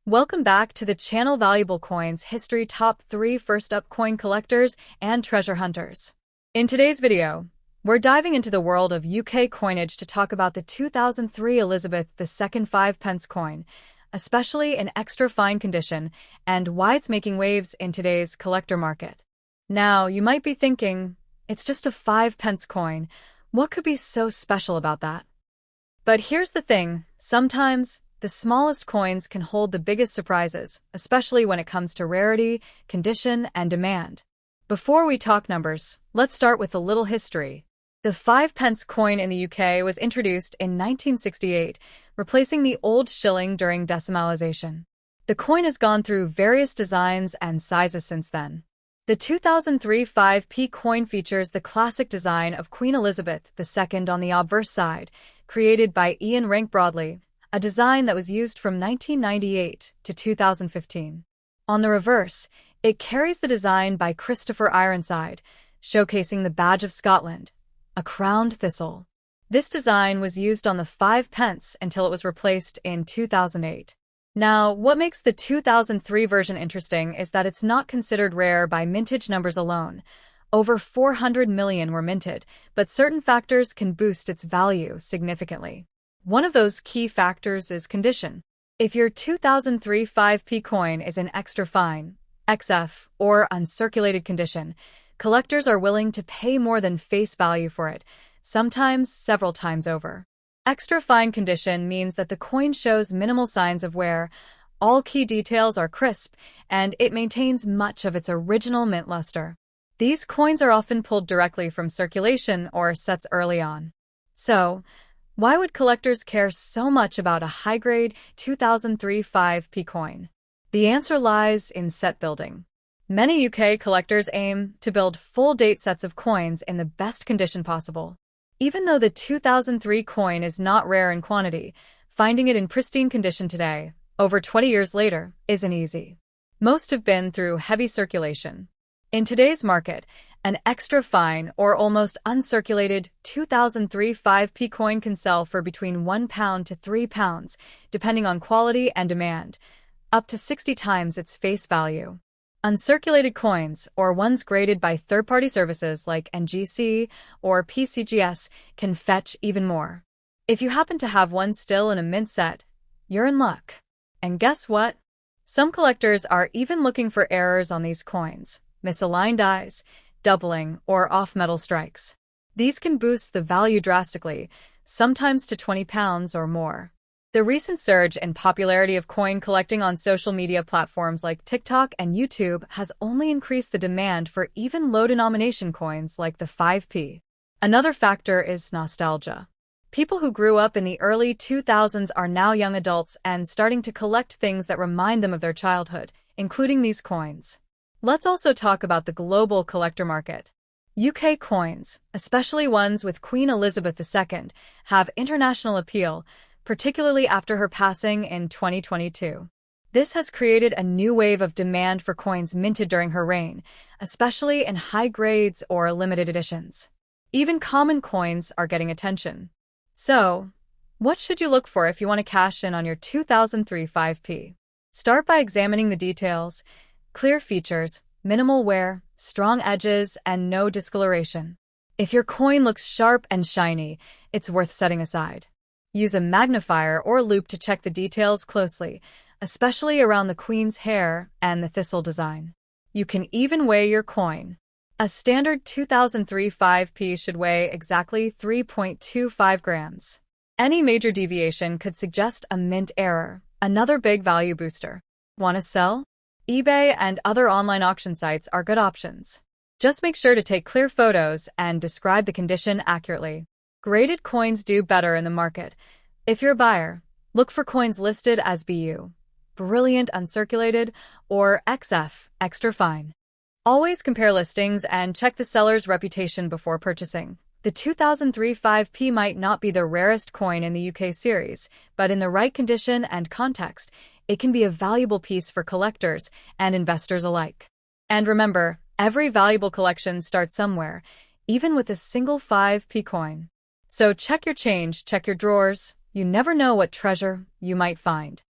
Welcome back to the channel Valuable Coins History Top 3 First Up Coin Collectors and Treasure Hunters. In today's video, we're diving into the world of UK coinage to talk about the 2003 Elizabeth II 5 pence coin, especially in extra fine condition, and why it's making waves in today's collector market. Now, you might be thinking, it's just a 5 pence coin. What could be so special about that? But here's the thing, sometimes the smallest coins can hold the biggest surprises, especially when it comes to rarity, condition, and demand. Before we talk numbers, let's start with a little history. The 5 pence coin in the UK was introduced in 1968, replacing the old shilling during decimalization. The coin has gone through various designs and sizes since then. The 2003 5p coin features the classic design of Queen Elizabeth II on the obverse side, created by Ian Rank Broadley, a design that was used from 1998 to 2015. On the reverse, it carries the design by Christopher Ironside, showcasing the badge of Scotland, a crowned thistle. This design was used on the 5 pence until it was replaced in 2008. Now, what makes the 2003 version interesting is that it's not considered rare by mintage numbers alone. Over 400 million were minted, but certain factors can boost its value significantly. One of those key factors is condition. If your 2003 5p coin is in extra fine, XF, or uncirculated condition, collectors are willing to pay more than face value for it, sometimes several times over. Extra fine condition means that the coin shows minimal signs of wear, all key details are crisp, and it maintains much of its original mint luster. These coins are often pulled directly from circulation or sets early on. So, why would collectors care so much about a high-grade 2003 5p coin? The answer lies in set building. Many UK collectors aim to build full-date sets of coins in the best condition possible. Even though the 2003 coin is not rare in quantity, finding it in pristine condition today, over 20 years later, isn't easy. Most have been through heavy circulation. In today's market, an extra fine or almost uncirculated 2003 5p coin can sell for between £1 to £3, depending on quality and demand, up to 60 times its face value. Uncirculated coins, or ones graded by third-party services like NGC or PCGS, can fetch even more. If you happen to have one still in a mint set, you're in luck. And guess what? Some collectors are even looking for errors on these coins, misaligned dies, doubling, or off-metal strikes. These can boost the value drastically, sometimes to £20 or more. The recent surge in popularity of coin collecting on social media platforms like TikTok and YouTube has only increased the demand for even low-denomination coins like the 5p. Another factor is nostalgia. People who grew up in the early 2000s are now young adults and starting to collect things that remind them of their childhood, including these coins. Let's also talk about the global collector market. UK coins, especially ones with Queen Elizabeth II, have international appeal, particularly after her passing in 2022. This has created a new wave of demand for coins minted during her reign, especially in high grades or limited editions. Even common coins are getting attention. So, what should you look for if you want to cash in on your 2003 5p? Start by examining the details. Clear features, minimal wear, strong edges, and no discoloration. If your coin looks sharp and shiny, it's worth setting aside. Use a magnifier or lupe to check the details closely, especially around the Queen's hair and the thistle design. You can even weigh your coin. A standard 2003 5p should weigh exactly 3.25 grams. Any major deviation could suggest a mint error, another big value booster. Want to sell? eBay and other online auction sites are good options. Just make sure to take clear photos and describe the condition accurately. Graded coins do better in the market. If you're a buyer, look for coins listed as BU, brilliant uncirculated, or XF, extra fine. Always compare listings and check the seller's reputation before purchasing. The 2003 5p might not be the rarest coin in the UK series, but in the right condition and context, it can be a valuable piece for collectors and investors alike. And remember, every valuable collection starts somewhere, even with a single 5p coin. So check your change, check your drawers. You never know what treasure you might find.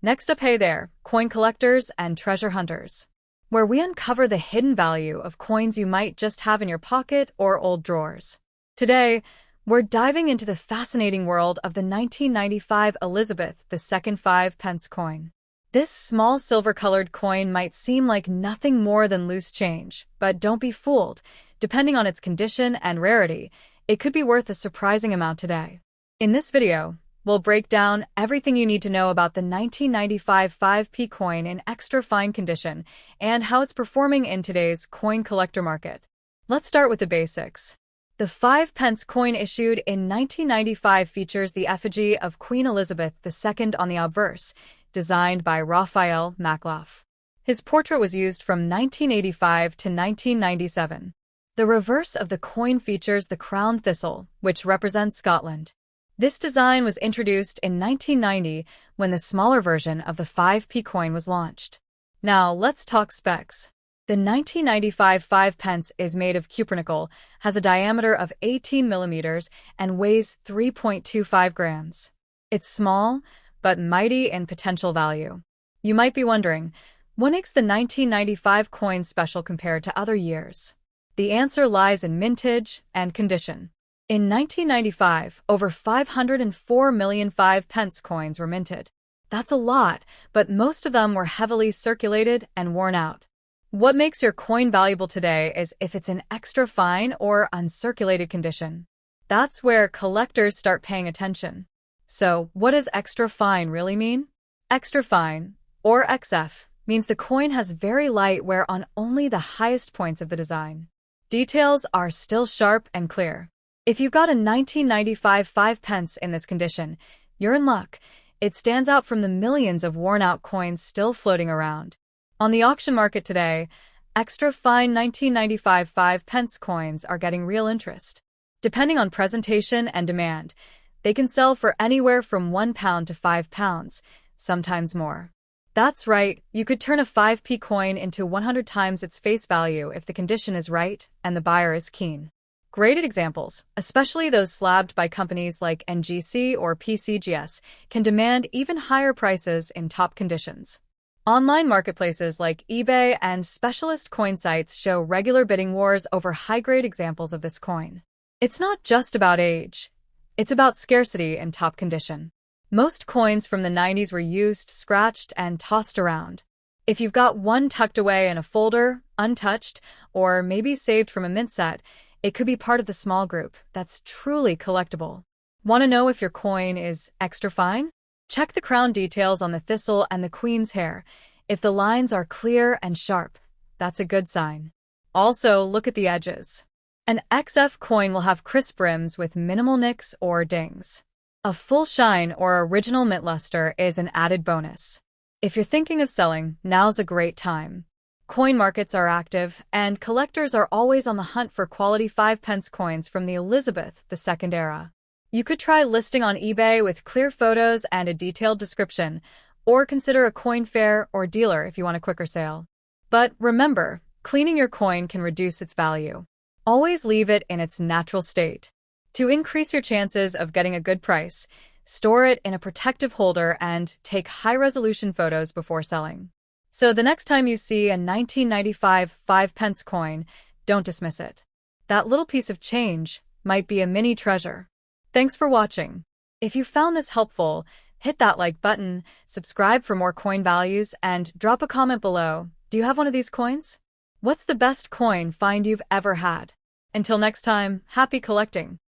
Next up, hey there, coin collectors and treasure hunters, where we uncover the hidden value of coins you might just have in your pocket or old drawers. Today, we're diving into the fascinating world of the 1995 Elizabeth II 5-pence coin. This small silver-colored coin might seem like nothing more than loose change, but don't be fooled. Depending on its condition and rarity, it could be worth a surprising amount today. In this video, we'll break down everything you need to know about the 1995 5p coin in extra fine condition and how it's performing in today's coin collector market. Let's start with the basics. The 5-pence coin issued in 1995 features the effigy of Queen Elizabeth II on the obverse, designed by Raphael Makloff. His portrait was used from 1985 to 1997. The reverse of the coin features the crowned thistle, which represents Scotland. This design was introduced in 1990 when the smaller version of the 5p coin was launched. Now, let's talk specs. The 1995 5-pence is made of cupronickel, has a diameter of 18 millimeters, and weighs 3.25 grams. It's small, but mighty in potential value. You might be wondering, what makes the 1995 coin special compared to other years? The answer lies in mintage and condition. In 1995, over 504 million 5-pence coins were minted. That's a lot, but most of them were heavily circulated and worn out. What makes your coin valuable today is if it's in extra fine or uncirculated condition. That's where collectors start paying attention. So, what does extra fine really mean? Extra fine, or XF, means the coin has very light wear on only the highest points of the design. Details are still sharp and clear. If you've got a 1995 5-pence in this condition, you're in luck. It stands out from the millions of worn-out coins still floating around. On the auction market today, extra fine 1995 5-pence coins are getting real interest. Depending on presentation and demand, they can sell for anywhere from £1 to £5, sometimes more. That's right, you could turn a 5p coin into 100 times its face value if the condition is right and the buyer is keen. Graded examples, especially those slabbed by companies like NGC or PCGS, can demand even higher prices in top conditions. Online marketplaces like eBay and specialist coin sites show regular bidding wars over high-grade examples of this coin. It's not just about age. It's about scarcity in top condition. Most coins from the 90s were used, scratched, and tossed around. If you've got one tucked away in a folder, untouched, or maybe saved from a mint set, it could be part of the small group that's truly collectible. Want to know if your coin is extra fine? Check the crown details on the thistle and the queen's hair. If the lines are clear and sharp, that's a good sign. Also, look at the edges. An XF coin will have crisp rims with minimal nicks or dings. A full shine or original mint luster is an added bonus. If you're thinking of selling, now's a great time. Coin markets are active, and collectors are always on the hunt for quality 5-pence coins from the Elizabeth II era. You could try listing on eBay with clear photos and a detailed description, or consider a coin fair or dealer if you want a quicker sale. But remember, cleaning your coin can reduce its value. Always leave it in its natural state. To increase your chances of getting a good price, store it in a protective holder and take high-resolution photos before selling. So the next time you see a 1995 5-pence coin, don't dismiss it. That little piece of change might be a mini treasure. Thanks for watching. If you found this helpful, hit that like button, subscribe for more coin values, and drop a comment below. Do you have one of these coins? What's the best coin find you've ever had? Until next time, happy collecting.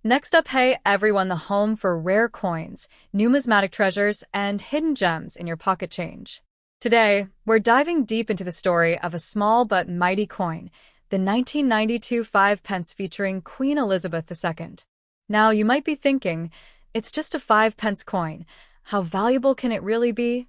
Next up, hey everyone, the home for rare coins, numismatic treasures, and hidden gems in your pocket change. Today, we're diving deep into the story of a small but mighty coin, the 1992 5-pence featuring Queen Elizabeth II. Now, you might be thinking, it's just a 5-pence coin. How valuable can it really be?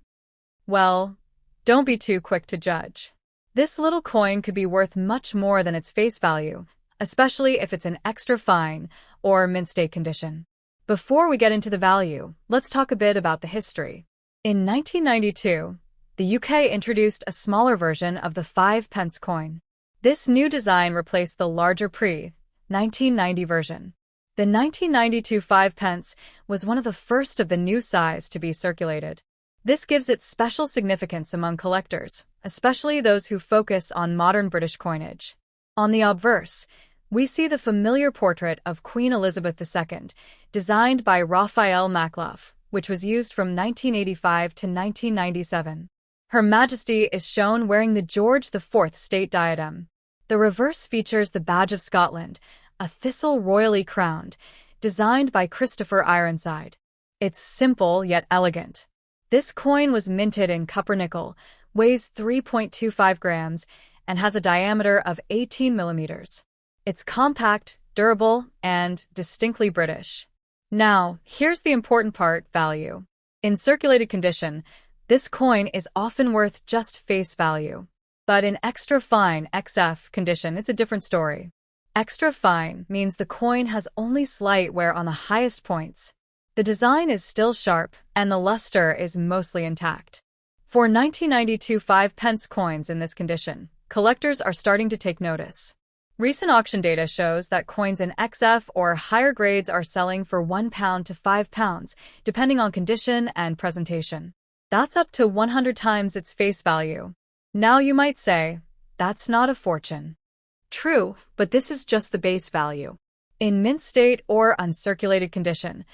Well, don't be too quick to judge. This little coin could be worth much more than its face value, especially if it's in extra fine or mint state condition. Before we get into the value, let's talk a bit about the history. In 1992, the UK introduced a smaller version of the 5-pence coin. This new design replaced the larger pre-1990 version. The 1992 5-pence was one of the first of the new size to be circulated. This gives it special significance among collectors, especially those who focus on modern British coinage. On the obverse, we see the familiar portrait of Queen Elizabeth II, designed by Raphael Makloff, which was used from 1985 to 1997. Her Majesty is shown wearing the George IV state diadem. The reverse features the Badge of Scotland, a thistle royally crowned, designed by Christopher Ironside. It's simple yet elegant. This coin was minted in copper nickel, weighs 3.25 grams, and has a diameter of 18 millimeters. It's compact, durable, and distinctly British. Now, here's the important part: value. In circulated condition, this coin is often worth just face value. But in extra fine XF condition, it's a different story. Extra fine means the coin has only slight wear on the highest points. The design is still sharp, and the luster is mostly intact. For 1992 5-pence coins in this condition, collectors are starting to take notice. Recent auction data shows that coins in XF or higher grades are selling for £1 to £5, depending on condition and presentation. That's up to 100 times its face value. Now you might say, that's not a fortune. True, but this is just the base value. In mint state or uncirculated condition,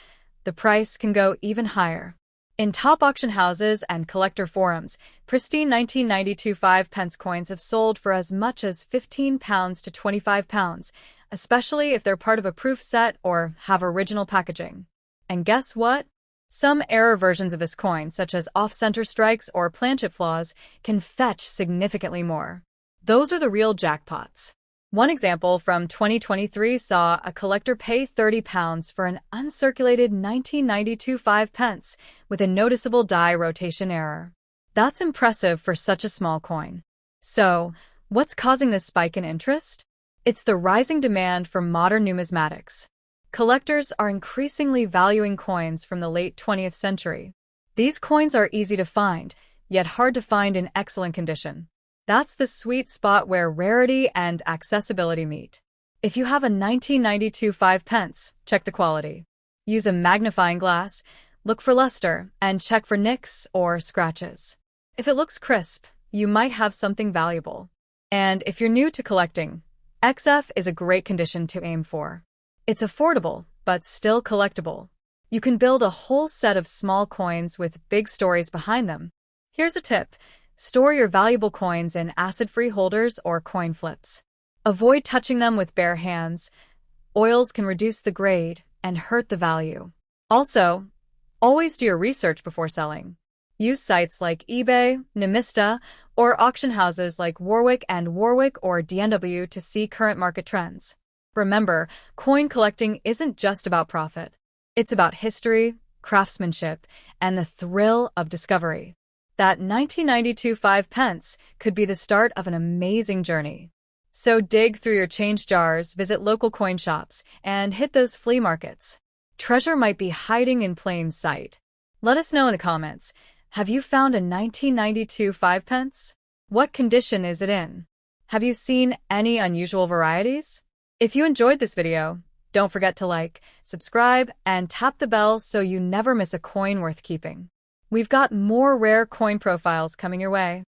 the price can go even higher. In top auction houses and collector forums, pristine 1992 5-pence coins have sold for as much as £15 to £25, especially if they're part of a proof set or have original packaging. And guess what? Some error versions of this coin, such as off-center strikes or planchet flaws, can fetch significantly more. Those are the real jackpots. One example from 2023 saw a collector pay £30 for an uncirculated 1992 5-pence with a noticeable die rotation error. That's impressive for such a small coin. So, what's causing this spike in interest? It's the rising demand for modern numismatics. Collectors are increasingly valuing coins from the late 20th century. These coins are easy to find, yet hard to find in excellent condition. That's the sweet spot where rarity and accessibility meet. If you have a 1992 5-pence, check the quality. Use a magnifying glass, look for luster, and check for nicks or scratches. If it looks crisp, you might have something valuable. And if you're new to collecting, XF is a great condition to aim for. It's affordable, but still collectible. You can build a whole set of small coins with big stories behind them. Here's a tip. Store your valuable coins in acid-free holders or coin flips. Avoid touching them with bare hands. Oils can reduce the grade and hurt the value. Also, always do your research before selling. Use sites like eBay, Numista, or auction houses like Warwick or DNW to see current market trends. Remember, coin collecting isn't just about profit. It's about history, craftsmanship, and the thrill of discovery. That 1992 5-pence could be the start of an amazing journey. So dig through your change jars, visit local coin shops, and hit those flea markets. Treasure might be hiding in plain sight. Let us know in the comments. Have you found a 1992 5-pence? What condition is it in? Have you seen any unusual varieties? If you enjoyed this video, don't forget to like, subscribe, and tap the bell so you never miss a coin worth keeping. We've got more rare coin profiles coming your way.